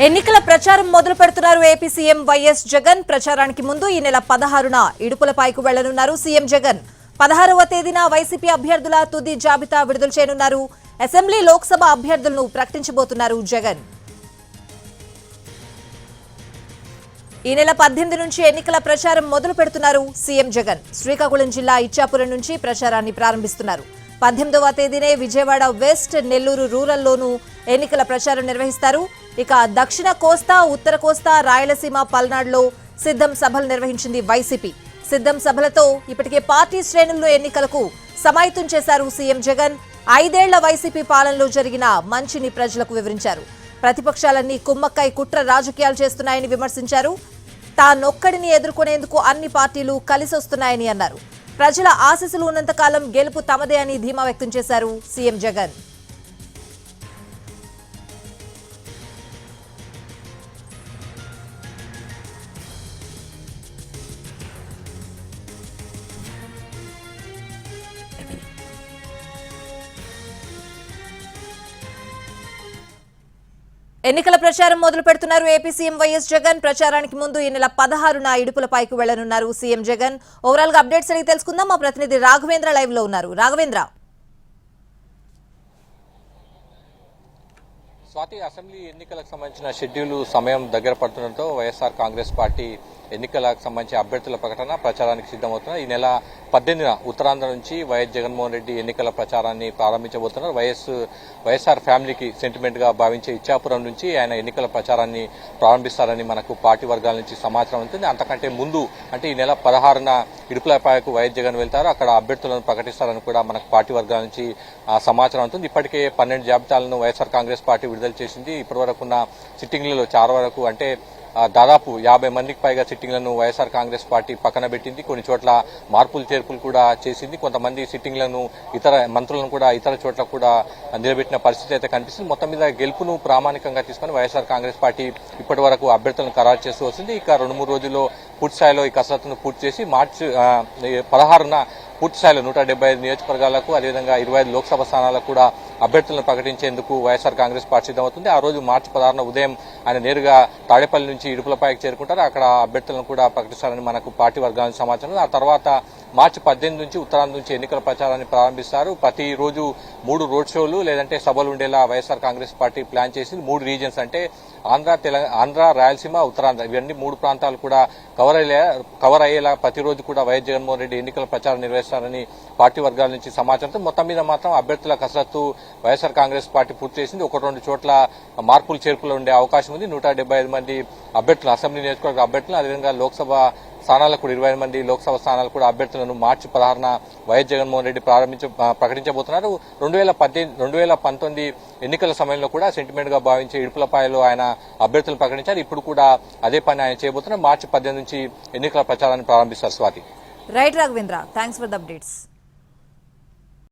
ఎన్నికల ప్రచారం మొదలు పెడుతున్నారు ఏపీ సీఎం వైఎస్ జగన్. ప్రచారానికి ముందు ఈ నెల 16న ఇడుపులపాయకు వెళ్లనున్నారు సీఎం జగన్. 16వ తేదీన వైసీపీ అభ్యర్థుల తుది జాబితా విడుదల చేయనున్నారు. అసెంబ్లీ లోక్సభ అభ్యర్థులను ప్రకటించబోతున్నారు జగన్. ఈ నెల 18 నుంచి ఎన్నికల ప్రచారం మొదలు పెడుతున్నారు సీఎం జగన్. శ్రీకాకుళం జిల్లా ఇచ్చాపురం నుంచి ప్రచారాన్ని ప్రారంభిస్తున్నారు. 18వ తేదీనే విజయవాడ వెస్ట్, నెల్లూరు రూరల్లోనూ ఎన్నికల ప్రచారం నిర్వహిస్తారు. ఇక దక్షిణ కోస్తా, ఉత్తర కోస్తా, రాయలసీమ, పల్నాడులో సిద్ధం సభలు నిర్వహించింది వైసీపీ. సిద్ధం సభలతో ఇప్పటికే పార్టీ శ్రేణులను ఎన్నికలకు సమాయత్తం చేశారు సీఎం జగన్. 5 ఏళ్ల వైసీపీ పాలనలో జరిగిన మంచిని ప్రజలకు వివరించారు. ప్రతిపక్షాలన్నీ కుమ్మక్కై కుట్ర రాజకీయాలు చేస్తున్నాయని విమర్శించారు. తానొక్కడిని ఎదుర్కొనేందుకు అన్ని పార్టీలు కలిసొస్తున్నాయని అన్నారు. ప్రజల ఆశీస్సులు ఉన్నంతకాలం గెలుపు తమదే అని ధీమా వ్యక్తం చేశారు సీఎం జగన్. ఎన్నికల ప్రచారం మొదలు పెడుతున్నారు ఏపీ సీఎం వైఎస్ జగన్. ప్రచారానికి ముందు ఈ నెల 16న ఇడుపులపాయకు వెళ్లనున్నారు సీఎం జగన్. ఓవరాల్ గా అప్డేట్స్ అడిగి తెలుసుకుందాం. మా ప్రతినిధి రాఘవేంద్ర లైవ్ లో ఉన్నారు. రాఘవేంద్ర, స్వాతి, అసెంబ్లీ ఎన్నికలకు సంబంధించిన షెడ్యూల్ సమయం దగ్గర పడుతుండటంతో వైఎస్ఆర్ కాంగ్రెస్ పార్టీ ఎన్నికలకు సంబంధించిన అభ్యర్థుల ప్రకటన ప్రచారానికి సిద్ధమవుతున్నారు. ఈ నెల 18న ఉత్తరాంధ్ర నుంచి వైఎస్ జగన్మోహన్ రెడ్డి ఎన్నికల ప్రచారాన్ని ప్రారంభించబోతున్నారు. వైఎస్ఆర్ ఫ్యామిలీకి సెంటిమెంట్ గా భావించే ఇచ్చాపురం నుంచి ఆయన ఎన్నికల ప్రచారాన్ని ప్రారంభిస్తారని మనకు పార్టీ వర్గాల నుంచి సమాచారం ఉంటుంది. అంతకంటే ముందు అంటే ఈ నెల 16న ఇడుపులపాయకు వైఎస్ జగన్ వెళ్తారు. అక్కడ అభ్యర్థులను ప్రకటిస్తారని కూడా మనకు పార్టీ వర్గాల నుంచి సమాచారం ఉంటుంది. ఇప్పటికే 12 జాబితాలను వైఎస్ఆర్ కాంగ్రెస్ పార్టీ విడుదల చేసింది. ఇప్పటివరకున్న సిట్టింగ్లలో చాలా వరకు అంటే దాదాపు 50 మందికి పైగా సిట్టింగ్లను వైఎస్ఆర్ కాంగ్రెస్ పార్టీ పక్కన పెట్టింది. కొన్ని చోట్ల మార్పులు చేర్పులు కూడా చేసింది. కొంతమంది సిట్టింగ్లను ఇతర మంత్రులను కూడా ఇతర చోట్ల కూడా నిలబెట్టిన పరిస్థితి అయితే కనిపిస్తుంది. మొత్తం మీద గెలుపును ప్రామాణికంగా తీసుకుని వైఎస్ఆర్ కాంగ్రెస్ పార్టీ ఇప్పటి వరకు అభ్యర్థులను ఖరారు చేస్తూ వస్తుంది. ఇక 2-3 రోజుల్లో పూర్తి స్థాయిలో ఈ కసరత్తును పూర్తి చేసి మార్చి 16న పూర్తి స్థాయిలో 175 నియోజకవర్గాలకు అదేవిధంగా 25 లోక్సభ స్థానాలకు కూడా అభ్యర్థులను ప్రకటించేందుకు వైఎస్ఆర్ కాంగ్రెస్ పార్టీ సిద్ధమవుతుంది. ఆ రోజు మార్చి 16న ఉదయం ఆయన నేరుగా తాడేపల్లి నుంచి ఇడుపులపాయకు చేరుకుంటారు. అక్కడ అభ్యర్థులను కూడా ప్రకటిస్తారని మనకు పార్టీ వర్గాల సమాచారం. ఆ తర్వాత మార్చి 18 నుంచి ఉత్తరాంధ్ర నుంచి ఎన్నికల ప్రచారాన్ని ప్రారంభిస్తారు. ప్రతిరోజు 3 రోడ్ షోలు లేదంటే సభలు ఉండేలా వైఎస్ఆర్ కాంగ్రెస్ పార్టీ ప్లాన్ చేసింది. 3 రీజన్స్ అంటే ఆంధ్ర, రాయలసీమ, ఉత్తరాంధ్ర ఇవన్నీ 3 ప్రాంతాలు కూడా కవర్ అయ్యేలా ప్రతిరోజు కూడా వైఎస్ జగన్మోహన్ రెడ్డి ఎన్నికల ప్రచారం నిర్వహిస్తారని పార్టీ వర్గాల నుంచి సమాచారం. మొత్తం మీద మాత్రం అభ్యర్థుల కసరత్తు వైఎస్ఆర్ కాంగ్రెస్ పార్టీ పూర్తి చేసింది. 1-2 చోట్ల మార్పులు చేర్పులు ఉండే అవకాశం ఉంది. 175 మంది అభ్యర్థులు అసెంబ్లీ నియోజకవర్గ అభ్యర్థులు అదేవిధంగా లోక్సభ స్థానాలకు 25 మంది లోక్సభ స్థానాలు కూడా అభ్యర్థులను మార్చి 16న వైఎస్ జగన్మోహన్ రెడ్డి ప్రకటించబోతున్నారు. 2019 ఎన్నికల సమయంలో కూడా సెంటిమెంట్ గా భావించే ఇడుపులపాయలో ఆయన అభ్యర్థులను ప్రకటించారు. ఇప్పుడు కూడా అదే పని ఆయన చేయబోతున్నారు. మార్చి 18 నుంచి ఎన్నికల ప్రచారాన్ని ప్రారంభిస్తారు. Swathi. Right Raghavendra, thanks for the updates.